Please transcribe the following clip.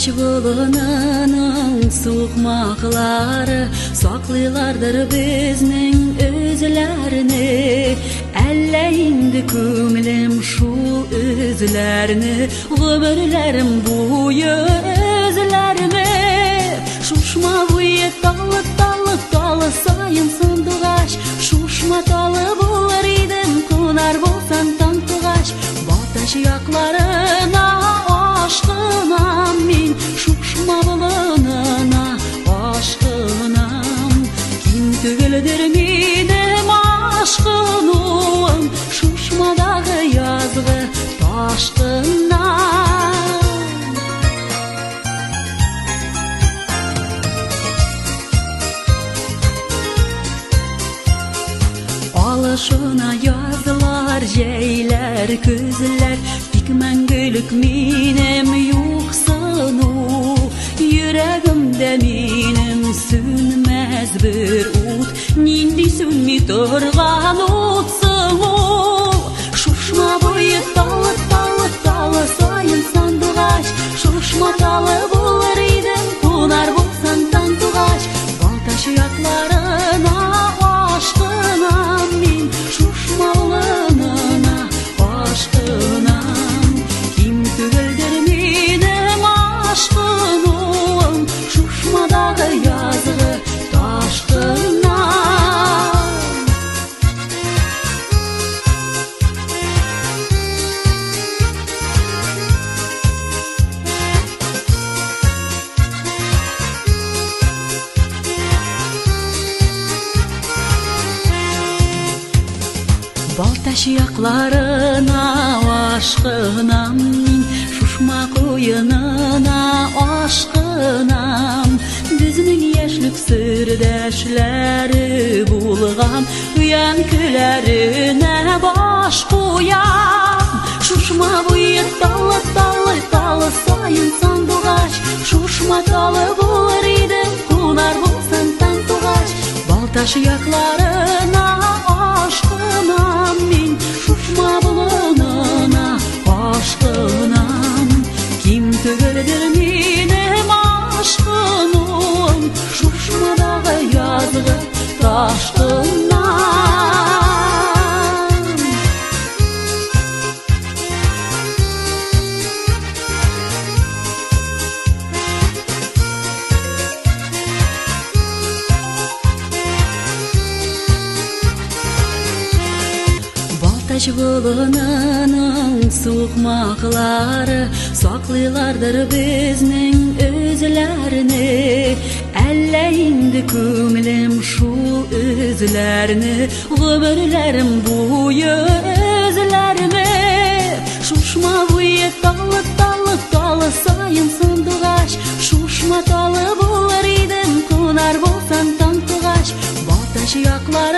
Балтач болынының суқмақлары сақлылардыр біздің өзілеріні. Әлі енді көңілім шул өзілеріні, ғұмырларым бойы өзілеріме. Шушма бойы талы сайын сандуғаш, шушма талы болар едім, қонар болсан таң туғаш. Балтач яқларына aşkınam min, şuşma bulununa aşkınam. Kim tügüldür minim aşkınım, şuşmadağı yazgı taşkınam. Alışına yazdılar jeyler, közler, мәңгілік менім юқсыну. Yüreğimde менім sönmez bir ut, нинди sönmей тұрған утсың у. Шушма бойы талы сайын сандуғаш, шушма талы болар едім, қонар болсан таң туғаш. Балтач яқларына ашқынам мен, шушма болынына ашқынам. Tügüldür minim aşkınım, şuşmadağı yazgı taşkınam. Балтач яқларына aşkınam, şuşma koyununa aşkınam. Bizning yaşlık sirdaşları bulğam, uyan külərine baş qoyam. Şuşma boyu talı sayın sandуғаш, şuşma talı bolar edim, qonar bolsan taң туғаш. Bалтач яқларына aşkınam min, şuşma bulununa aşkınam. Kim tügüldür minim aşkınım, şuşmadağı yazgı taşkınam. Балтач болынының суқмақлары сақлылардыр біздің өзілеріні. Әлі енді көңілім шул өзілеріні, ғұмырларым бойы өзілеріме. Шушма бойы талы сайын сандуғаш, шушма талы болар едім, қонар болсан таң туғаш. Балтач яқлар